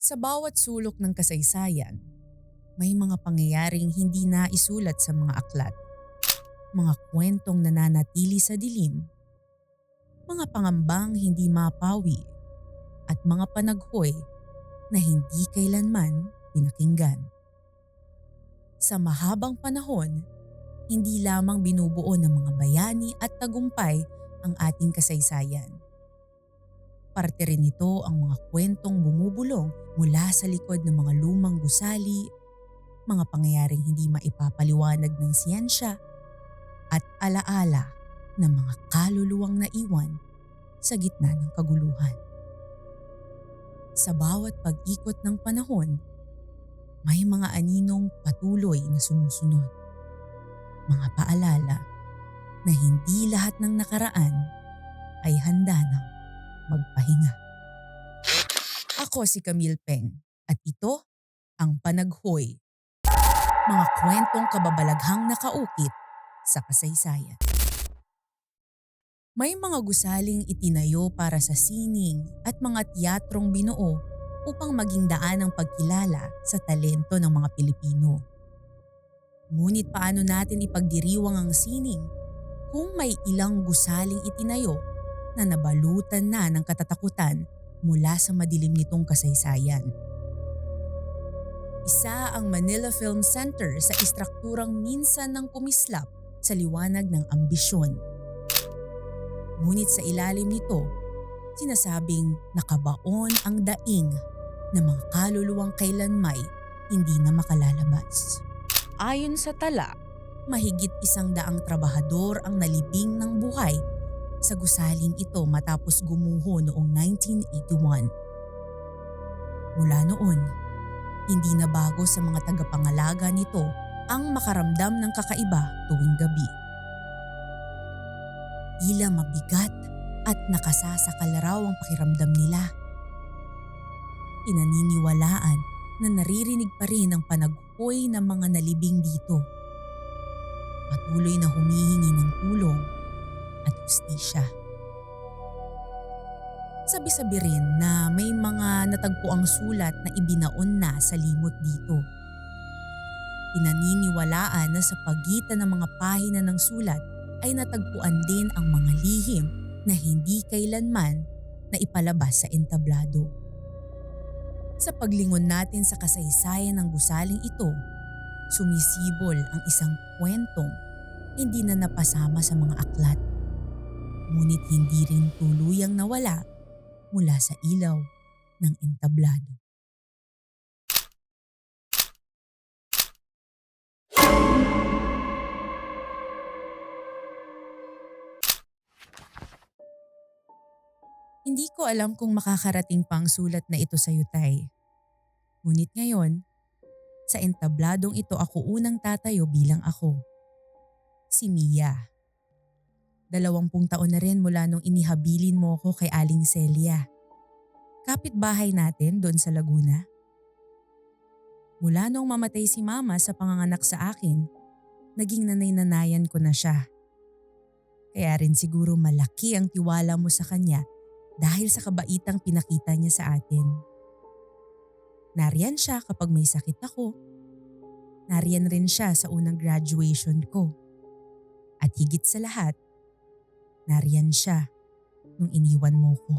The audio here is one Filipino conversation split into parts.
Sa bawat sulok ng kasaysayan, may mga pangyayaring hindi naisulat sa mga aklat, mga kwentong nananatili sa dilim, mga pangambang hindi mapawi, at mga panaghoy na hindi kailanman pinakinggan. Sa mahabang panahon, hindi lamang binubuo ng mga bayani at tagumpay ang ating kasaysayan. Parte rin nito ang mga kwentong bumubulong mula sa likod ng mga lumang gusali, mga pangyayaring hindi maipapaliwanag ng siyensya, at alaala ng mga kaluluwang naiwan sa gitna ng kaguluhan. Sa bawat pag-ikot ng panahon, may mga aninong patuloy na sumusunod. Mga paalala na hindi lahat ng nakaraan ay handa nang magpahinga. Ako si Camille Peng at ito ang Panaghoy, mga kwentong kababalaghang nakaukit sa kasaysayan. May mga gusaling itinayo para sa sining at mga tiyatrong binuo upang maging daan ng pagkilala sa talento ng mga Pilipino. Ngunit paano natin ipagdiriwang ang sining kung may ilang gusaling itinayo na nabalutan na ng katatakutan mula sa madilim nitong kasaysayan? Isa ang Manila Film Center sa istrukturang minsan ng kumislap sa liwanag ng ambisyon. Ngunit sa ilalim nito, sinasabing nakabaon ang daing ng mga kaluluwang kailanmay hindi na makalalabas. Ayon sa tala, mahigit 100 trabahador ang nalibing ng buhay sa gusaling ito matapos gumuho noong 1981. Mula noon, hindi na bago sa mga tagapangalaga nito ang makaramdam ng kakaiba tuwing gabi. Tila mabigat at nakasasakal raw ang pakiramdam nila. Pinaniniwalaan na naririnig pa rin ang panaghoy ng mga nalibing dito. Patuloy na humihingi ng tulong at hustisya. Sabi-sabi rin na may mga natagpuang sulat na ibinaon na sa limot dito. Pinaniniwalaan na sa pagitan ng mga pahina ng sulat ay natagpuan din ang mga lihim na hindi kailanman na ipalabas sa entablado. Sa paglingon natin sa kasaysayan ng gusaling ito, sumisibol ang isang kwentong hindi na napasama sa mga aklat, ngunit hindi rin tuluyang nawala mula sa ilaw ng entablado. Hindi ko alam kung makakarating pa ang sulat na ito sa iyo, Tay. Ngunit ngayon, sa entabladong ito ako unang tatayo bilang ako. Si Mia. 20 taon na rin mula nung inihabilin mo ko kay Aling Celia. Kapitbahay natin doon sa Laguna. Mula nung mamatay si Mama sa panganganak sa akin, naging nanay-nanayan ko na siya. Kaya rin siguro malaki ang tiwala mo sa kanya dahil sa kabaitang pinakita niya sa atin. Nariyan siya kapag may sakit ako. Nariyan rin siya sa unang graduation ko. At higit sa lahat, nariyan siya nung iniwan mo ko.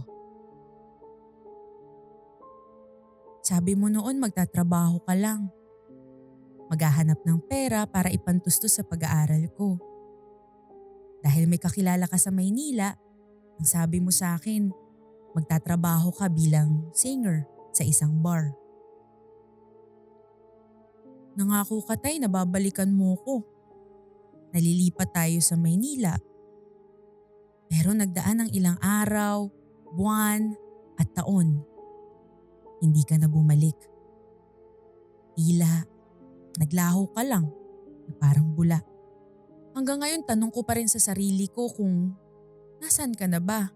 Sabi mo noon magtatrabaho ka lang. Maghahanap ng pera para ipantustos sa pag-aaral ko. Dahil may kakilala ka sa Maynila, ang sabi mo sa akin, magtatrabaho ka bilang singer sa isang bar. Nangako ka, Tay, na babalikan mo ko. Nalilipat tayo sa Maynila. Pero nagdaan ng ilang araw, buwan at taon. Hindi ka na bumalik. Tila naglaho ka lang na parang bula. Hanggang ngayon tanong ko pa rin sa sarili ko kung nasaan ka na ba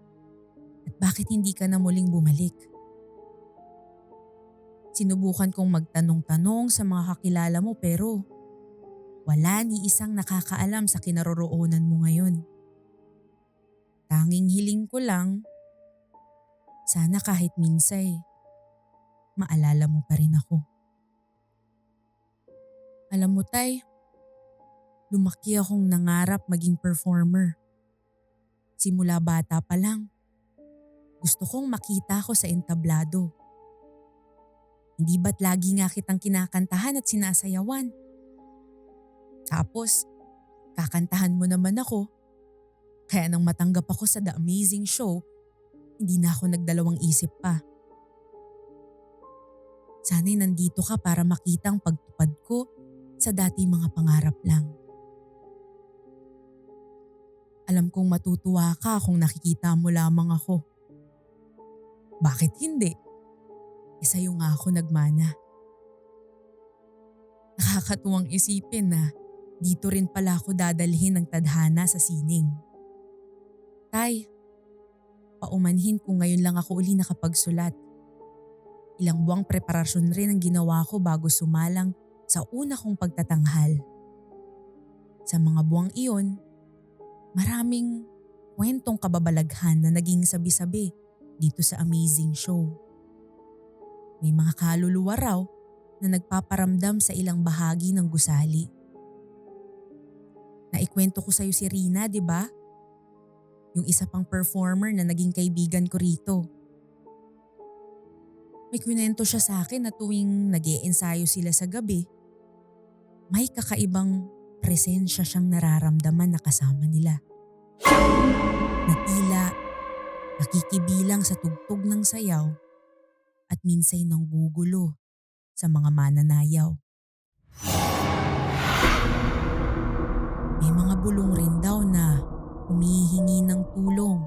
at bakit hindi ka na muling bumalik. Sinubukan kong magtanong-tanong sa mga kakilala mo pero wala ni isang nakakaalam sa kinaroroonan mo ngayon. Tanging hiling ko lang, sana kahit minsay, maalala mo pa rin ako. Alam mo tay, lumaki akong nangarap maging performer. Simula bata pa lang, gusto kong makita ko sa entablado. Hindi ba't lagi nga kitang kinakantahan at sinasayawan? Tapos, kakantahan mo naman ako. Kaya nang matanggap ako sa The Amazing Show, hindi na ako nagdalawang isip pa. Sana'y nandito ka para makita ang pagtupad ko sa dati mga pangarap lang. Alam kong matutuwa ka kung nakikita mo lamang ako. Bakit hindi? Sa'yo nga ako nagmana. Nakakatuwang isipin na dito rin pala ako dadalhin ng tadhana sa sining. Tay, paumanhin kung ngayon lang ako uli nakapagsulat. Ilang buwang preparasyon rin ang ginawa ko bago sumalang sa una kong pagtatanghal. Sa mga buwang iyon, maraming kwentong kababalaghan na naging sabi-sabi dito sa Amazing Show. May mga kaluluwa raw na nagpaparamdam sa ilang bahagi ng gusali. Naikwento ko sa'yo si Rina, di ba? Yung isa pang performer na naging kaibigan ko rito. May kwento siya sa akin na tuwing nag-iensayo sila sa gabi, may kakaibang presensya siyang nararamdaman na kasama nila. Na tila nakikibilang sa tugtog ng sayaw at minsay nanggugulo sa mga mananayaw. May mga bulong rin daw na humihingi ng tulong,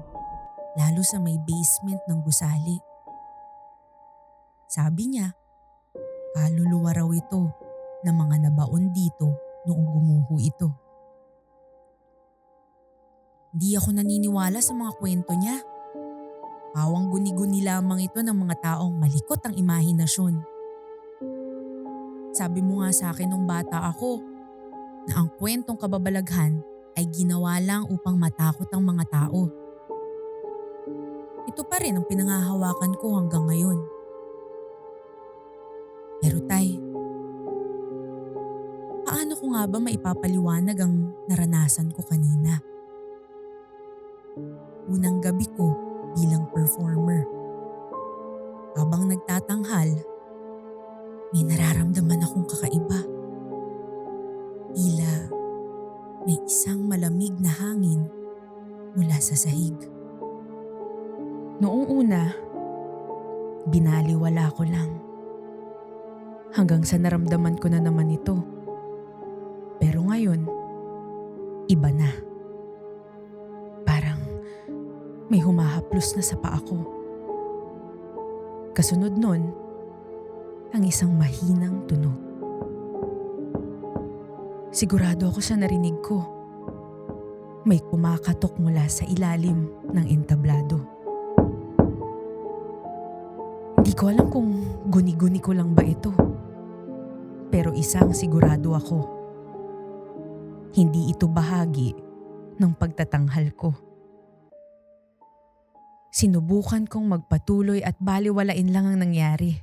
lalo sa may basement ng gusali. Sabi niya, kaluluwa raw ito ng mga nabaon dito noong gumuho ito. Di ako naniniwala sa mga kwento niya. Pawang guni-guni lamang ito ng mga taong malikot ang imahinasyon. Sabi mo nga sa akin nung bata ako na ang kwentong kababalaghan ay ginawa lang upang matakot ang mga tao. Ito pa rin ang pinangahawakan ko hanggang ngayon. Pero tay, paano ko nga ba maipapaliwanag ang naranasan ko kanina? Unang gabi ko bilang performer. Habang nagtatanghal, may nararamdaman akong kakaiba. Tila may isang malamig na hangin mula sa sahig. Noong una, binaliwala ko lang. Hanggang sa naramdaman ko na naman ito. Pero ngayon, iba na. Parang may humahaplos na sa paa ko. Kasunod nun, ang isang mahinang tunog. Sigurado ako sa narinig ko. May kumakatok mula sa ilalim ng entablado. Hindi ko alam kung guni-guni ko lang ba ito. Pero isang sigurado ako. Hindi ito bahagi ng pagtatanghal ko. Sinubukan kong magpatuloy at baliwalain lang ang nangyari.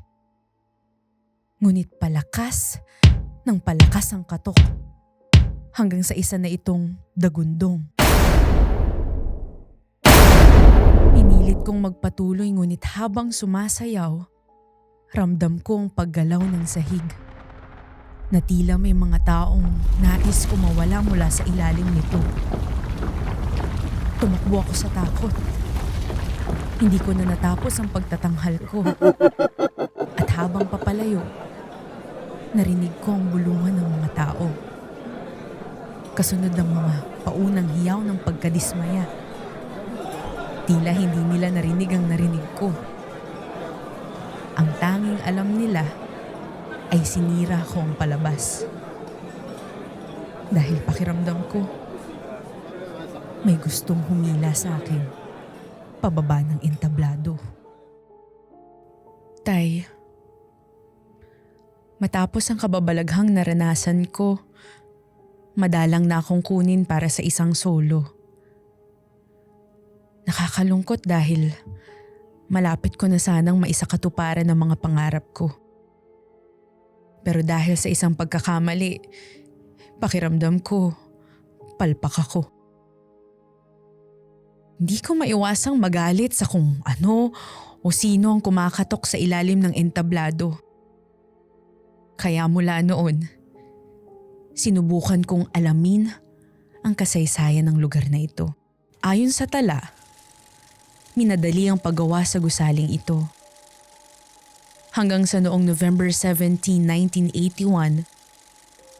Ngunit palakas ng palakas ang katok hanggang sa isa na itong dagundong. Pinilit kong magpatuloy ngunit habang sumasayaw, ramdam ko ang paggalaw ng sahig. Na tila may mga taong nais ko mawala mula sa ilalim nito. Tumakbo ako sa takot. Hindi ko na natapos ang pagtatanghal ko. At habang papalayo, narinig ko ang bulungan ng mga tao. Kasunod ng mga paunang hiyaw ng pagkadismaya. Tila hindi nila narinig ang narinig ko. Ang tanging alam nila ay sinira ko ang palabas. Dahil pakiramdam ko, may gustong humila sa akin pababa ng entablado. Tay, matapos ang kababalaghang naranasan ko, madalang na akong kunin para sa isang solo. Nakakalungkot dahil Malapit ko na sanang maisakatuparan ang mga pangarap ko. Pero dahil sa isang pagkakamali, pakiramdam ko, palpak ako. Hindi ko maiwasang magalit sa kung ano o sino ang kumakatok sa ilalim ng entablado. Kaya mula noon, sinubukan kong alamin ang kasaysayan ng lugar na ito. Ayon sa tala, minadali ang paggawa sa gusaling ito. Hanggang sa noong November 17, 1981,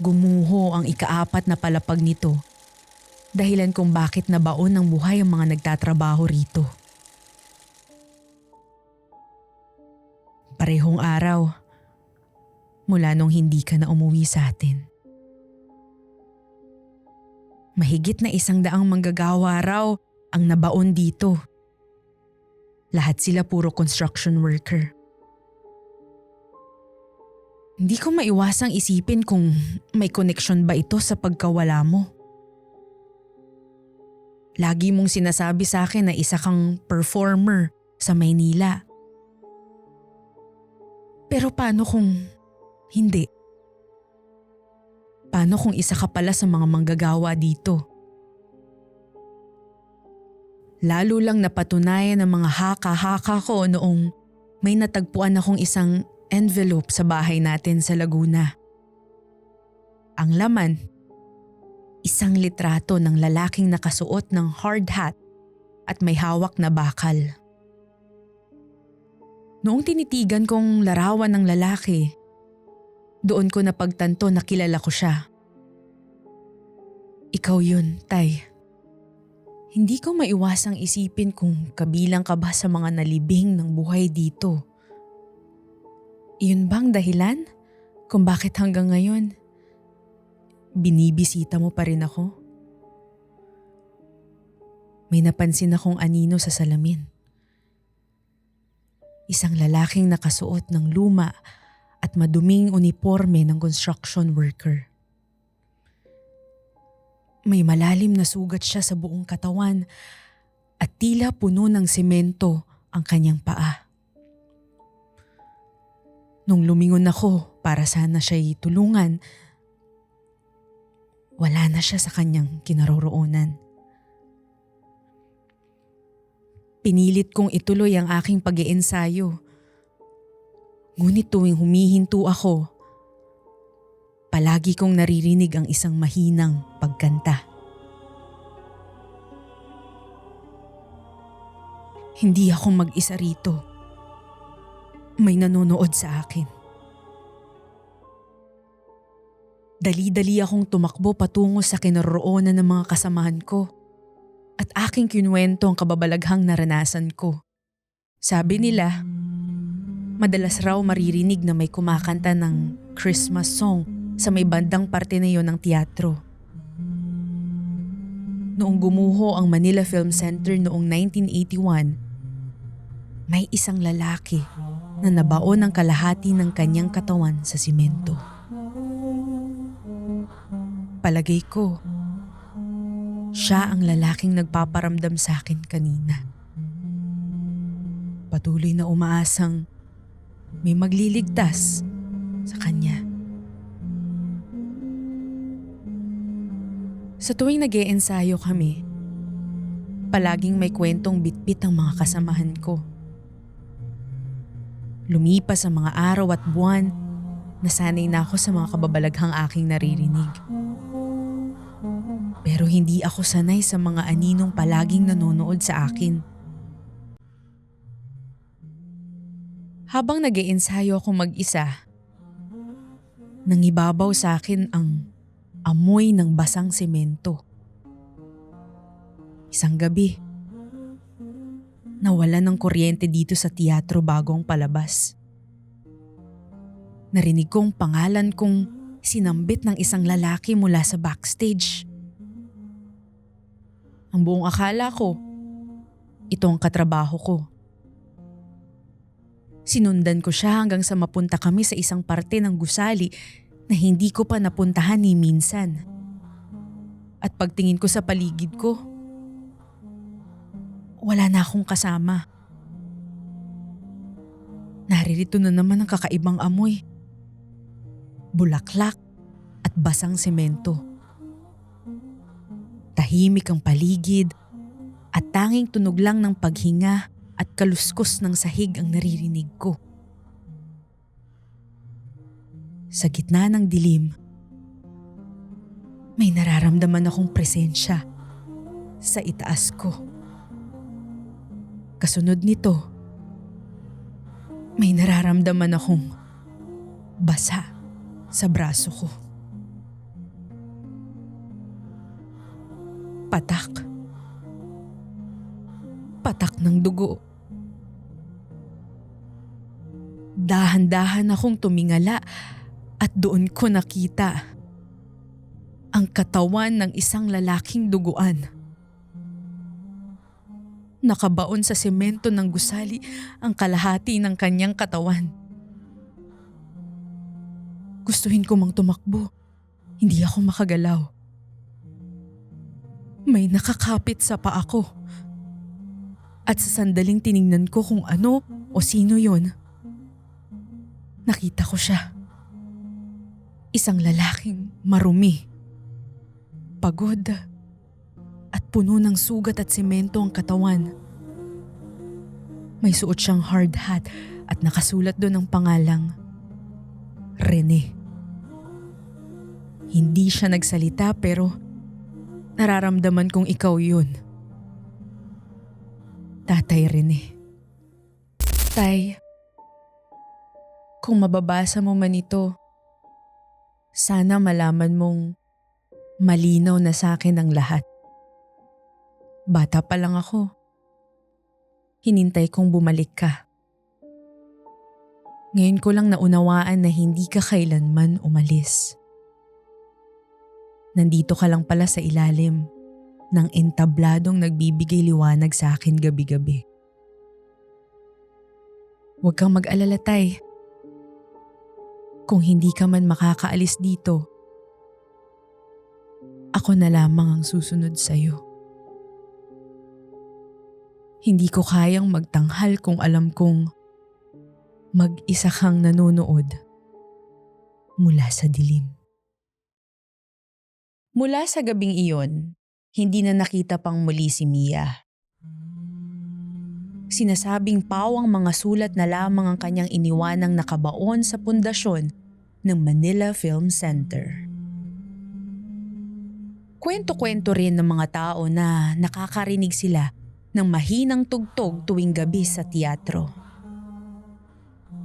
gumuho ang ika-4 na palapag nito. Dahilan kung bakit nabaon ng buhay ang mga nagtatrabaho rito. Parehong araw, mula nung hindi ka na umuwi sa atin. Mahigit na 100 manggagawa raw ang nabaon dito. Lahat sila puro construction worker. Hindi ko maiwasang isipin kung may koneksyon ba ito sa pagkawala mo. Lagi mong sinasabi sa akin na isa kang performer sa Maynila. Pero paano kung hindi? Paano kung isa ka pala sa mga manggagawa dito? Lalo lang napatunayan ng mga haka-haka ko noong may natagpuan akong isang envelope sa bahay natin sa Laguna. Ang laman, isang litrato ng lalaking nakasuot ng hard hat at may hawak na bakal. Noong tinitigan kong larawan ng lalaki, doon ko napagtanto na kilala ko siya. Ikaw yun, Tay. Hindi ko maiwasang isipin kung kabilang ka ba sa mga nalibing ng buhay dito. Iyon bang dahilan kung bakit hanggang ngayon binibisita mo pa rin ako? May napansin akong anino sa salamin. Isang lalaking nakasuot ng luma at maduming uniforme ng construction worker. May malalim na sugat siya sa buong katawan at tila puno ng semento ang kanyang paa. Nung lumingon ako para sana siya'y tulungan, wala na siya sa kanyang kinaroroonan. Pinilit kong ituloy ang aking pag-iensayo. Ngunit tuwing humihinto ako, palagi kong naririnig ang isang mahinang pagkanta. Hindi ako mag-isa rito. May nanonood sa akin. Dali-dali akong tumakbo patungo sa kinaroroonan ng mga kasamahan ko at aking kinuwento ang kababalaghang naranasan ko. Sabi nila, madalas raw maririnig na may kumakanta ng Christmas song sa may bandang parte na yon ng teatro. Noong gumuho ang Manila Film Center noong 1981, may isang lalaki na nabaon ang kalahati ng kanyang katawan sa simento. Palagay ko, siya ang lalaking nagpaparamdam sa akin kanina. Patuloy na umaasang may magliligtas sa kanya. Sa tuwing nag-iensayo kami, palaging may kwentong bitbit ang mga kasamahan ko. Lumipas ang mga araw at buwan, nasanay na ako sa mga kababalaghang aking naririnig. Pero hindi ako sanay sa mga aninong palaging nanonood sa akin. Habang nag-iensayo ako mag-isa, nangibabaw sa akin ang amoy ng basang semento. Isang gabi, nawalan ng kuryente dito sa teatro bago ang palabas. Narinig kong pangalan kong sinambit ng isang lalaki mula sa backstage. Ang buong akala ko, ito ang katrabaho ko. Sinundan ko siya hanggang sa mapunta kami sa isang parte ng gusali na hindi ko pa napuntahan ni minsan. At pagtingin ko sa paligid ko, wala na akong kasama. Naririto na naman ang kakaibang amoy. Bulaklak at basang semento. Tahimik ang paligid at tanging tunog lang ng paghinga at kaluskos ng sahig ang naririnig ko. Sa gitna ng dilim, may nararamdaman akong presensya sa itaas ko. Kasunod nito, may nararamdaman akong basa sa braso ko. Patak. Patak ng dugo. Dahan-dahan akong tumingala at doon ko nakita ang katawan ng isang lalaking duguan. Nakabaon sa semento ng gusali ang kalahati ng kanyang katawan. Gustuhin ko mang tumakbo. Hindi ako makagalaw. May nakakapit sa paa ko. At sa sandaling tiningnan ko kung ano o sino yon, nakita ko siya. Isang lalaking marumi, pagod, at puno ng sugat at semento ang katawan. May suot siyang hard hat at nakasulat doon ang pangalang Rene. Hindi siya nagsalita pero nararamdaman kong ikaw yun. Tatay Rene. Tay, kung mababasa mo man ito, sana malaman mong malinaw na sa akin ang lahat. Bata pa lang ako. Hinintay kong bumalik ka. Ngayon ko lang naunawaan na hindi ka kailanman umalis. Nandito ka lang pala sa ilalim ng entabladong nagbibigay liwanag sa akin gabi-gabi. Huwag kang mag-alala, Tay. Kung hindi ka man makakaalis dito, ako na lamang ang susunod sa'yo. Hindi ko kayang magtanghal kung alam kong mag-isa kang nanonood mula sa dilim. Mula sa gabing iyon, hindi na nakita pang muli si Mia. Sinasabing pawang mga sulat na lamang ang kanyang iniwanang nakabaon sa pundasyon ng Manila Film Center. Kwento-kwento rin ng mga tao na nakakarinig sila ng mahinang tugtog tuwing gabi sa teatro.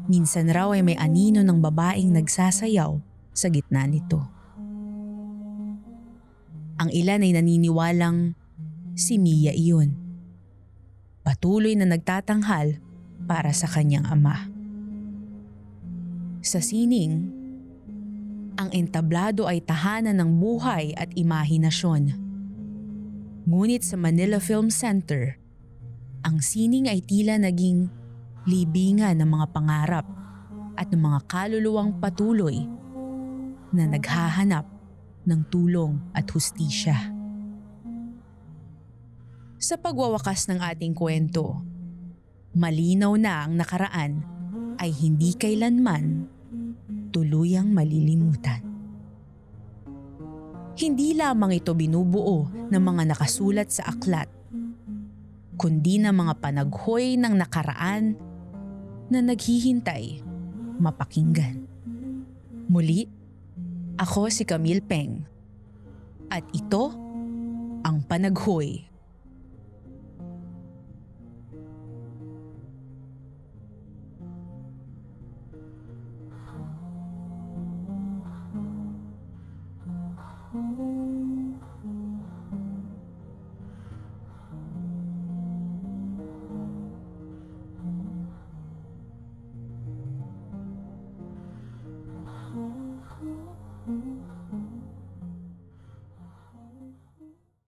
Minsan raw ay may anino ng babaeng nagsasayaw sa gitna nito. Ang ilan ay naniniwalang si Mia iyon. Patuloy na nagtatanghal para sa kanyang ama. Sa sining, ang entablado ay tahanan ng buhay at imahinasyon. Ngunit sa Manila Film Center, ang sining ay tila naging libingan ng mga pangarap at ng mga kaluluwang patuloy na naghahanap ng tulong at hustisya. Sa pagwawakas ng ating kwento, malinaw na ang nakaraan ay hindi kailanman tuluyang malilimutan. Hindi lamang ito binubuo ng mga nakasulat sa aklat, kundi ng mga panaghoy ng nakaraan na naghihintay mapakinggan. Muli, ako si Camille Peng at ito ang Panaghoy.